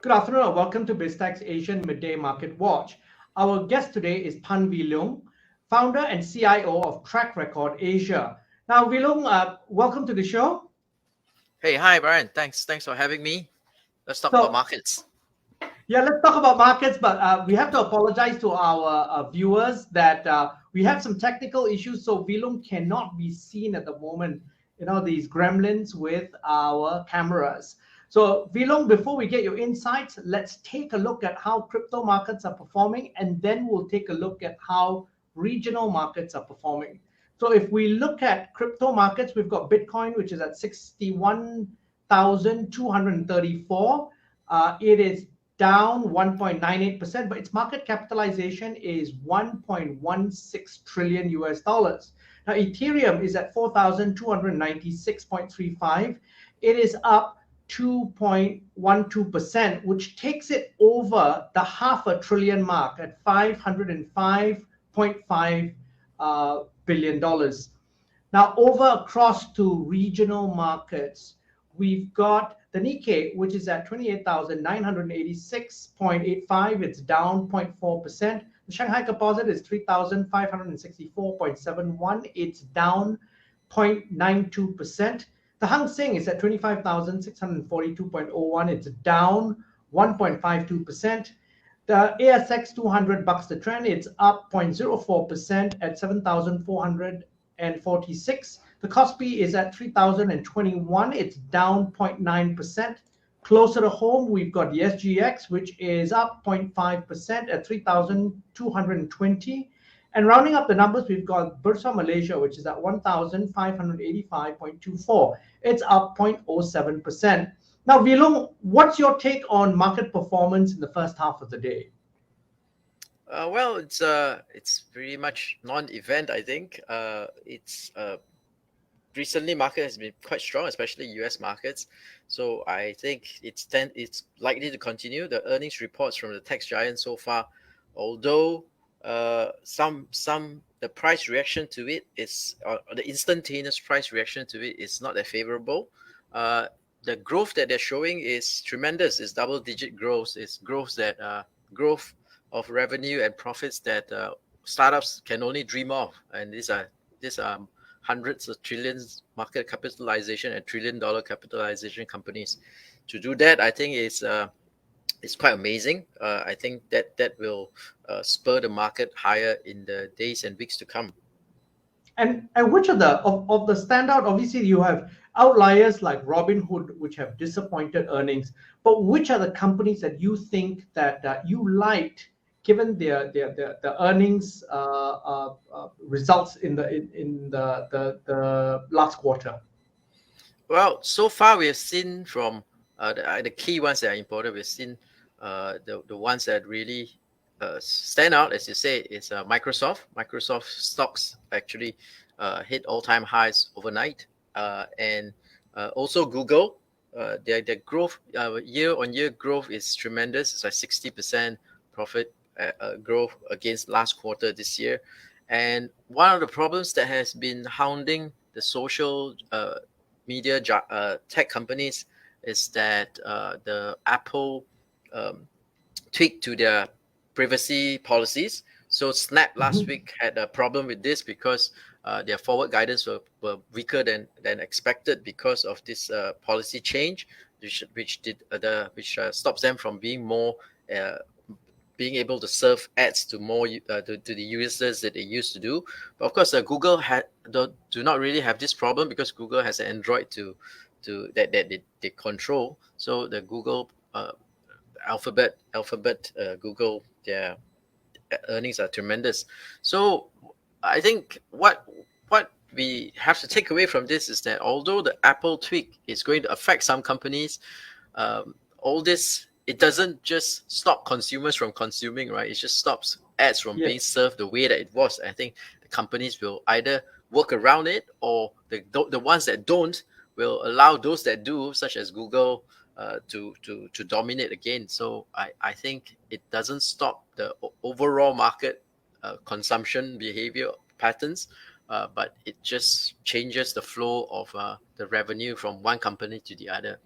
Good afternoon and welcome to Biztech Asian Midday Marketwatch. Our guest today is Phan Leung, founder and CIO of Track Record Asia. Now, Leung, welcome to the show. Hey, hi, Brian. Thanks for having me. Let's talk about So, markets. yeah, let's talk about markets, but we have to apologize to our viewers that we have some technical issues, so Leung cannot be seen at the moment. You know, these gremlins with our cameras. So, Leung, before we get your insights, let's take a look at how crypto markets are performing, and then we'll take a look at how regional markets are performing. So, if we look at crypto markets, we've got Bitcoin, which is at 61,234. It is down 1.98%, but its market capitalization is 1.16 trillion US dollars. Now, Ethereum is at 4,296.35. It is up 2.12%, which takes it over the half a trillion mark at $505.5 billion. Now, over across to regional markets, we've got the Nikkei, which is at 28,986.85. It's down 0.4%. The Shanghai Composite is 3,564.71. It's down 0.92%. The Hang Seng is at 25,642.01. It's down 1.52%. The ASX 200 bucks the trend. It's up 0.04% at 7,446. The Kospi is at 3,021. It's down 0.9%. Closer to home, we've got the SGX, which is up 0.5% at 3,220. And rounding up the numbers, we've got Bursa Malaysia, which is at 1,585.24. It's up 0.07%. Now, Leung, what's your take on market performance in the first half of the day? Well, it's pretty much non-event. I think recently market has been quite strong, especially U.S. markets. So I think it's likely to continue. The earnings reports from the tech giants so far, although the price reaction to it is the instantaneous price reaction to it is not that favorable. The growth that they're showing is tremendous. It's double-digit growth. It's growth of revenue and profits that startups can only dream of. And these are hundreds of trillions market capitalization and $1 trillion capitalization companies. To do that, I think it's quite amazing. I think that will spur the market higher in the days and weeks to come. And which of the standout? Obviously, you have outliers like Robinhood, which have disappointed earnings. But which are the companies that you think that you liked, given their earnings results in the last quarter? Well, so far we have seen from the key ones that are important. We've seen the ones that really stand out, as you say, is Microsoft. Microsoft stocks actually hit all-time highs overnight, and also Google. Their growth, year-on-year growth is tremendous. It's like 60% profit growth against last quarter this year. And one of the problems that has been hounding the social media tech companies is that the Apple tweaked to their privacy policies. So Snap last week had a problem with this because their forward guidance were weaker than expected because of this policy change, which stops them from being being able to serve ads to more to the users that they used to do. But of course, Google do not really have this problem because Google has an Android that they control. So the Google Alphabet Google, their earnings are tremendous. So I think what we have to take away from this is that although the Apple tweak is going to affect some companies, all this, it doesn't just stop consumers from consuming, right? It just stops ads from being served the way that it was. I think the companies will either work around it, or the ones that don't will allow those that do, such as Google, to dominate again. So I think it doesn't stop the overall market consumption behavior patterns, but it just changes the flow of the revenue from one company to the other.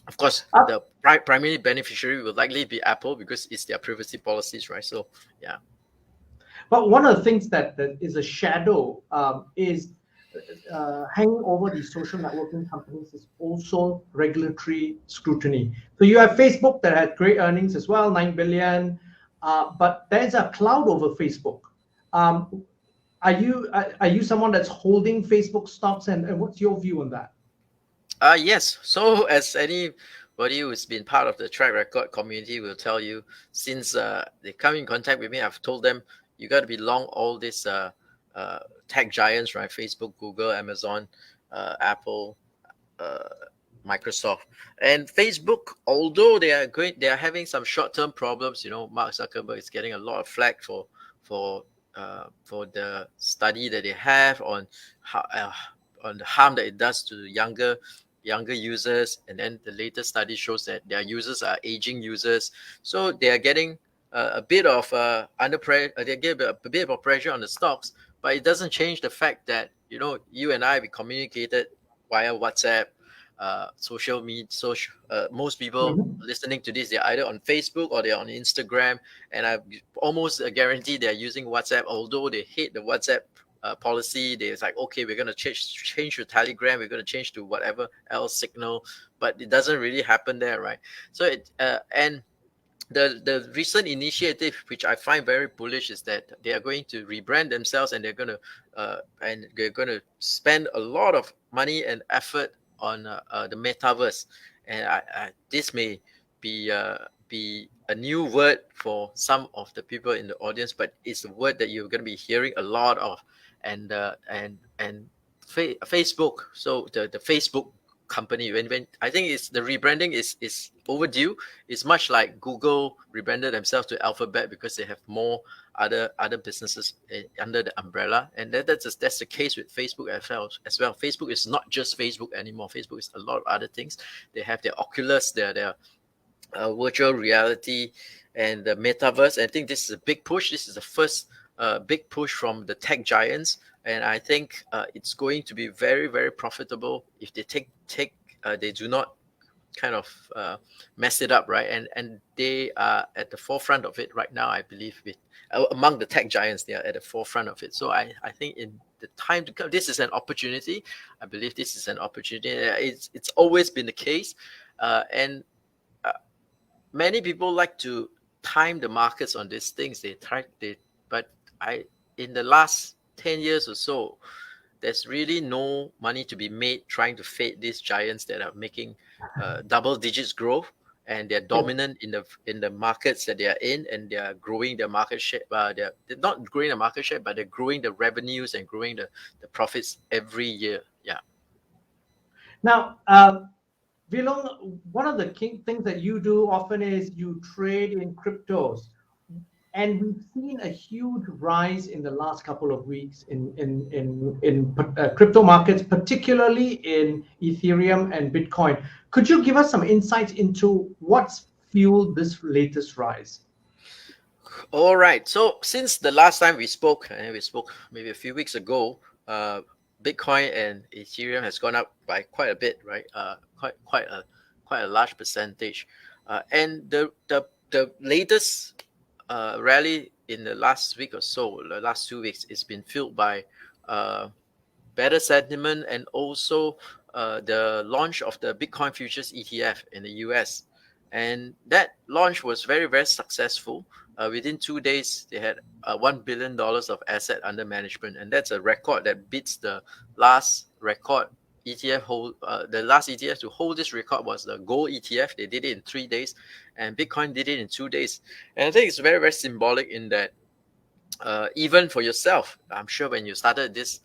Of course, Uh, the primary beneficiary will likely be Apple because it's their privacy policies, right? So yeah. But one of the things that is a shadow is hanging over these social networking companies is also regulatory scrutiny. So you have Facebook that had great earnings as well, 9 billion, but there's a cloud over Facebook. Um, are you someone that's holding Facebook stocks, and what's your view on that? Yes. So as anybody who's been part of the track record community will tell you, since they come in contact with me, I've told them you got to be long all these uh, tech giants, right? Facebook, Google, Amazon, Apple, uh, Microsoft, and Facebook. Although they are having some short-term problems. Mark Zuckerberg is getting a lot of flack for for the study that they have on the harm that it does to younger users, and then the latest study shows that their users are aging users, so they are getting a bit of under pressure. They get a bit of pressure on the stocks, but it doesn't change the fact that you and I we communicated via WhatsApp, social media. Most people Mhm. listening to this, they're either on Facebook or they're on Instagram, and I almost guarantee they're using WhatsApp. Although they hate the WhatsApp policy, they're like, okay, we're gonna change to Telegram, we're gonna change to whatever else Signal, but it doesn't really happen there, right? So and the recent initiative, which I find very bullish, is that they are going to rebrand themselves, and they're going to spend a lot of money and effort on the metaverse. And this may be a new word for some of the people in the audience, but it's a word that you're going to be hearing a lot of. And Facebook. So the Facebook company, when I think it's the rebranding is overdue. It's much like Google rebranded themselves to Alphabet because they have more other businesses under the umbrella, and that's the case with Facebook as well. Facebook is not just Facebook anymore. Facebook is a lot of other things. They have their Oculus, their virtual reality, and the metaverse. I think this is a big push. This is the first big push from the tech giants, and I think it's going to be very, very profitable if they they do not kind of mess it up, right? And they are at the forefront of it right now, I believe. With among the tech giants, they are at the forefront of it. So I think in the time to come, this is an opportunity. I believe this is an opportunity. It's always been the case, and many people like to time the markets on these things. But I in the last 10 years or so, there's really no money to be made trying to fade these giants that are making double digits growth, and they're Yes. dominant in the markets that they are in, and they are growing their market share. They're not growing the market share, but they're growing the revenues and growing the profits every year. Yeah. Now, Vilong, one of the key things that you do often is you trade in cryptos. And we've seen a huge rise in the last couple of weeks in crypto markets, particularly in Ethereum and Bitcoin. Could you give us some insights into what's fueled this latest rise? All right. So since the last time we spoke, and we spoke maybe a few weeks ago, Bitcoin and Ethereum has gone up by quite a bit, right? Quite a large percentage. And the latest rally in the last week or so, the last 2 weeks, it's been fueled by uh, better sentiment, and also the launch of the Bitcoin futures ETF in the US. And that launch was very, very successful. Within 2 days, they had $1 billion of asset under management. And that's a record that beats the last record ETF hold. The last ETF to hold this record was the gold ETF. They did it in 3 days, and Bitcoin did it in 2 days. And I think it's very, very symbolic in that even for yourself, I'm sure when you started this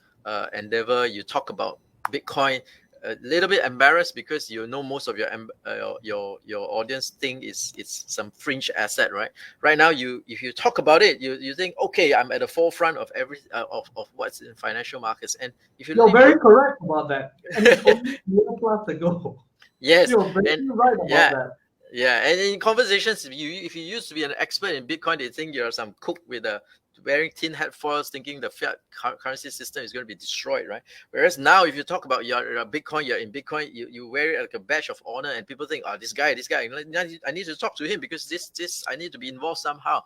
endeavor, you talk about Bitcoin a little bit embarrassed because most of your audience think it's some fringe asset, right? Right now, if you talk about it, you think, okay, I'm at the forefront of of what's in financial markets, and if you You're really very correct about that. And it's only a year plus ago. yes, You're very and right about yeah. that. Yeah, and in conversations, if you used to be an expert in Bitcoin, they think you're some cook with a wearing tin hat foils, thinking the fiat currency system is going to be destroyed, right? Whereas now, if you talk about your Bitcoin, you're in Bitcoin, you wear it like a badge of honor, and people think, oh, this guy, I need to talk to him because this I need to be involved somehow,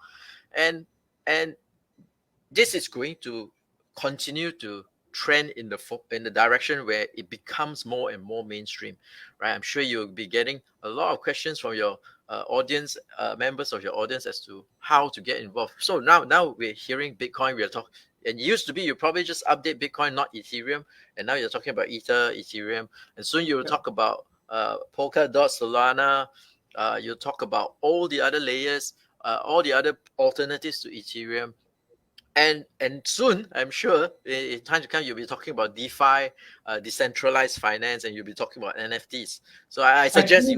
and this is going to continue to trend in the direction where it becomes more and more mainstream, right? I'm sure you'll be getting a lot of questions from your audience, members of your audience, as to how to get involved. So now we're hearing Bitcoin, we're talking, and it used to be you probably just update Bitcoin, not Ethereum, and now you're talking about Ethereum, and soon you'll talk about Polkadot, Solana, you'll talk about all the other layers, all the other alternatives to Ethereum. And soon, I'm sure, in time to come, you'll be talking about DeFi, decentralized finance, and you'll be talking about NFTs. So I suggest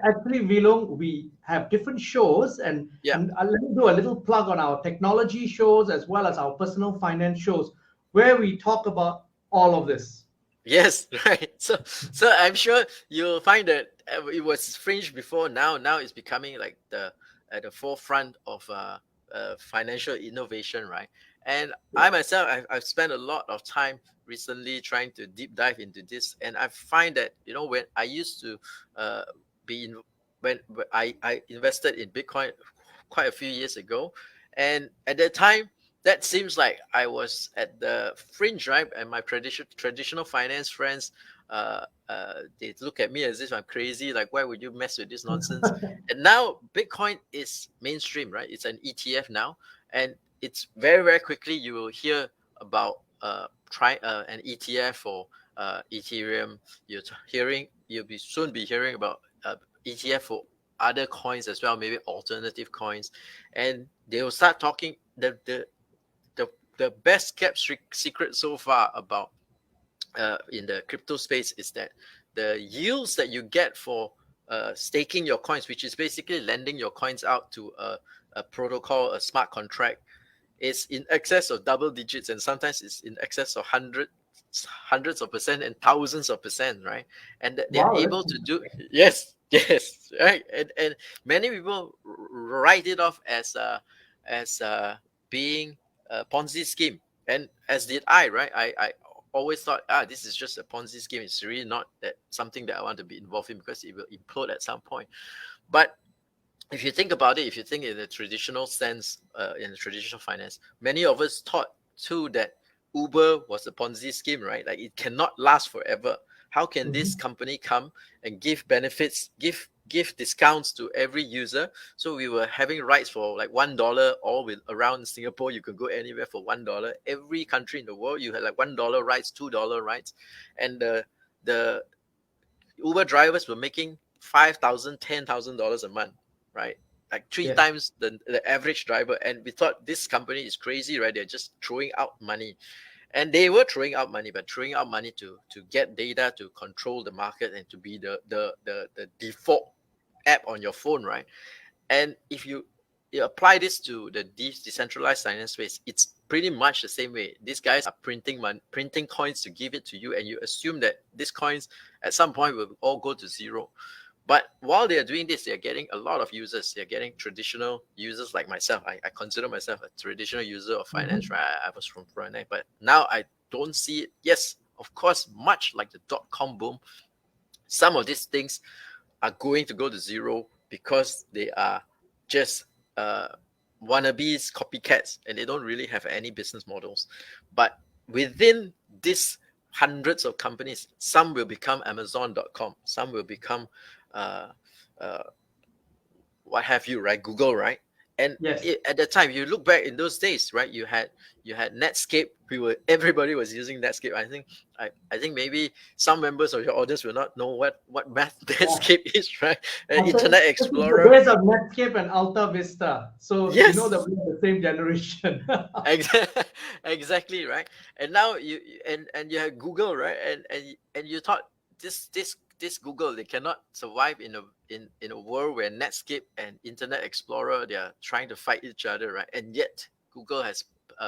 Actually, Leung, we have different shows, and let me do a little plug on our technology shows as well as our personal finance shows, where we talk about all of this. Yes, right. So I'm sure you'll find that it was fringe before. Now it's becoming like at the forefront of financial innovation, right? And I myself, I've spent a lot of time recently trying to deep dive into this, and I find that when I used to when I invested in Bitcoin quite a few years ago, and at that time, that seems like I was at the fringe, right? And my traditional finance friends, they look at me as if I'm crazy. Like, why would you mess with this nonsense? And now Bitcoin is mainstream, right? It's an ETF now, and it's very, very quickly you will hear about an ETF for Ethereum. You'll soon be hearing about ETF for other coins as well, maybe alternative coins, and they will start talking the best kept secret so far about in the crypto space is that the yields that you get for staking your coins, which is basically lending your coins out to a protocol, a smart contract, is in excess of double digits, and sometimes it's in excess of hundreds of percent and thousands of percent, right? And they are able to do yes, right. And many people write it off as being a Ponzi scheme, and as did I, right? I always thought, this is just a Ponzi scheme. It's really not something that I want to be involved in because it will implode at some point. But if you think about it, if you think in the traditional sense, in the traditional finance, many of us thought too that Uber was a Ponzi scheme, right? Like, it cannot last forever. How can this company come and give benefits, give discounts to every user? So we were having rides for like $1, all around Singapore. You could go anywhere for $1. Every country in the world, you had like $1 rides, $2 rides, and the Uber drivers were making $5,000, $10,000 a month, right? Like three times the average driver. And we thought this company is crazy, right? They're just throwing out money. And they were throwing out money, but throwing out money to get data, to control the market, and to be the default app on your phone, right? And if you apply this to the decentralized finance space, it's pretty much the same way. These guys are printing coins to give it to you, and you assume that these coins at some point will all go to zero. But while they are doing this, they're getting a lot of users. They're getting traditional users like myself. I consider myself a traditional user of finance, right? I was from Fernandez, but now I don't see it. Yes, of course, much like the .com boom, some of these things are going to go to zero because they are just wannabes, copycats, and they don't really have any business models. But within this hundreds of companies, some will become Amazon.com, some will become what have you, right? Google, right? And at the time, you look back in those days, right? You had Netscape. Everybody was using Netscape. I think maybe some members of your audience will not know what Netscape is, right? And Internet Explorer. The days of Netscape and Alta Vista. So you know that we're the same generation. Exactly, right? And now you have Google, right? And you thought this Google, they cannot survive in a world where Netscape and Internet Explorer, they are trying to fight each other, right? And yet Google has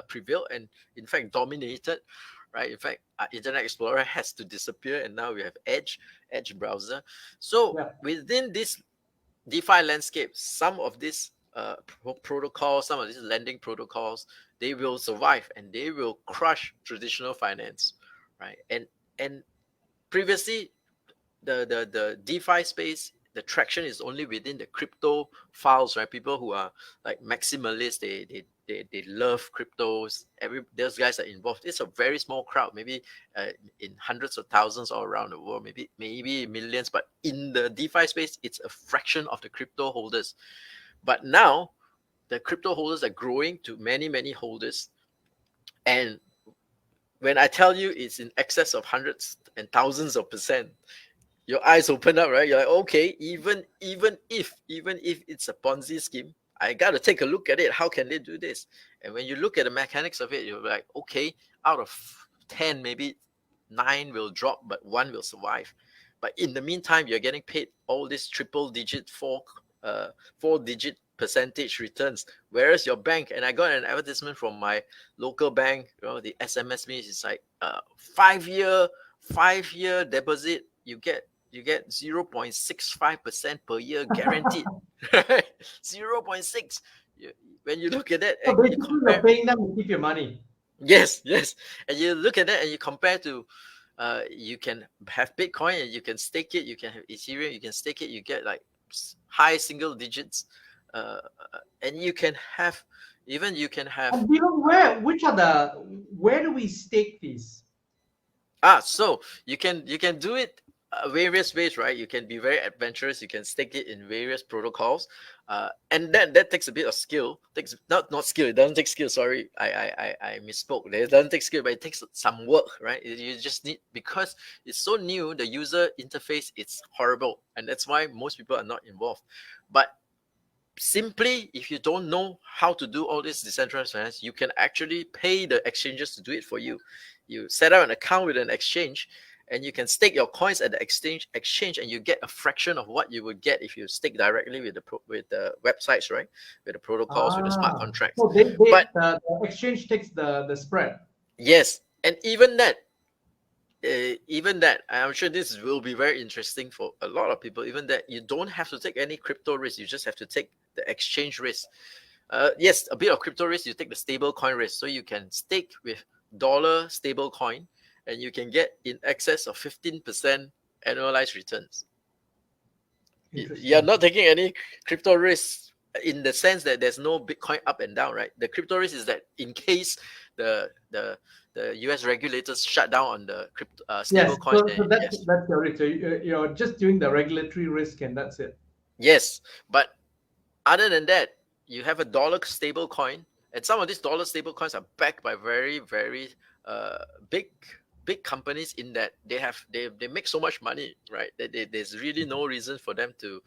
prevailed and in fact dominated, right? In fact, Internet Explorer has to disappear, and now we have Edge browser. So within this DeFi landscape, some of these protocols, some of these lending protocols, they will survive and they will crush traditional finance, right? And previously, the DeFi space, the traction is only within the crypto files, right? People who are like maximalists, they love cryptos. Those guys are involved. It's a very small crowd, maybe in hundreds of thousands all around the world, maybe millions. But in the DeFi space, it's a fraction of the crypto holders. But now the crypto holders are growing to many holders, and when I tell you it's in excess of hundreds and thousands of percent, your eyes open up, right? You're like, okay, even if it's a Ponzi scheme, I got to take a look at it. How can they do this? And when you look at the mechanics of it, you're like, okay, out of 10, maybe 9 will drop, but 1 will survive. But in the meantime, you're getting paid all these triple digit, 4-digit percentage returns. Whereas your bank, and I got an advertisement from my local bank, the SMS me, it's like 5-year deposit, you get 0.65% per year guaranteed. 0.6. When you look at that, So basically, you're paying them to keep your money. Yes. And you look at that and you compare to, you can have Bitcoin and you can stake it. You can have Ethereum, you can stake it. You get like high single digits, and you can have. And where do we stake these? So you can do it various ways, right? You can be very adventurous. You can stake it in various protocols, and that takes a bit of skill. Takes not skill. It doesn't take skill. Sorry, I misspoke. It doesn't take skill, but it takes some work, right? You just need, because it's so new. The user interface, it's horrible, and that's why most people are not involved. But simply, if you don't know how to do all this decentralized finance, you can actually pay the exchanges to do it for you. You set up an account with an exchange, and you can stake your coins at the exchange, and you get a fraction of what you would get if you stake directly with the websites, right? With the protocols, with the smart contracts. So the exchange takes the spread. Yes, and even that, I'm sure this will be very interesting for a lot of people. Even that, you don't have to take any crypto risk. You just have to take the exchange risk. Yes, a bit of crypto risk. You take the stable coin risk, so you can stake with dollar stable coin, and you can get in excess of 15% annualized returns. You're not taking any crypto risk in the sense that there's no Bitcoin up and down, right? The crypto risk is that in case the US regulators shut down on the crypto stable coins. So that's your risk. So you're just doing the regulatory risk, and that's it. Yes, but other than that, you have a dollar stable coin, and some of these dollar stable coins are backed by very big companies, in that they make so much money, right? There's really no reason for them to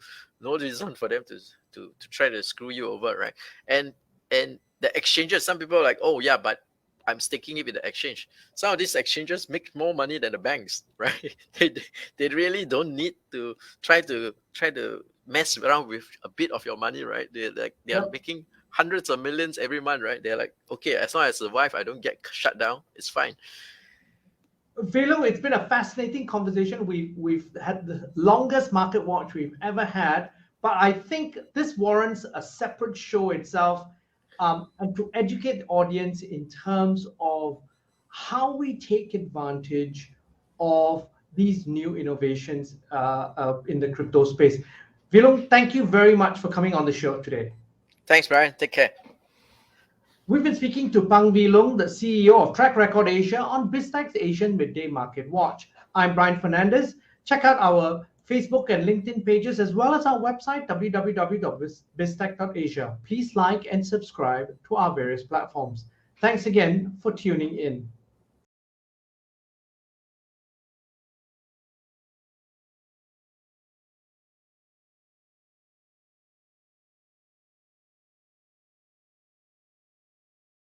try to screw you over, right? And the exchanges, some people are like, oh yeah, but I'm staking it with the exchange. Some of these exchanges make more money than the banks, right? They really don't need to try to mess around with a bit of your money, right? They are making hundreds of millions every month, right? They're like, okay, as long as I survive, I don't get shut down, it's fine. Leung, it's been a fascinating conversation. We've had the longest market watch we've ever had, but I think this warrants a separate show itself, and to educate the audience in terms of how we take advantage of these new innovations in the crypto space. Leung, thank you very much for coming on the show today. Thanks, Brian. Take care. We've been speaking to Phan Leung, the CEO of Track Record Asia, on Biztech Asian Midday Marketwatch. I'm Brian Fernandez. Check out our Facebook and LinkedIn pages, as well as our website, www.biztech.asia. Please like and subscribe to our various platforms. Thanks again for tuning in.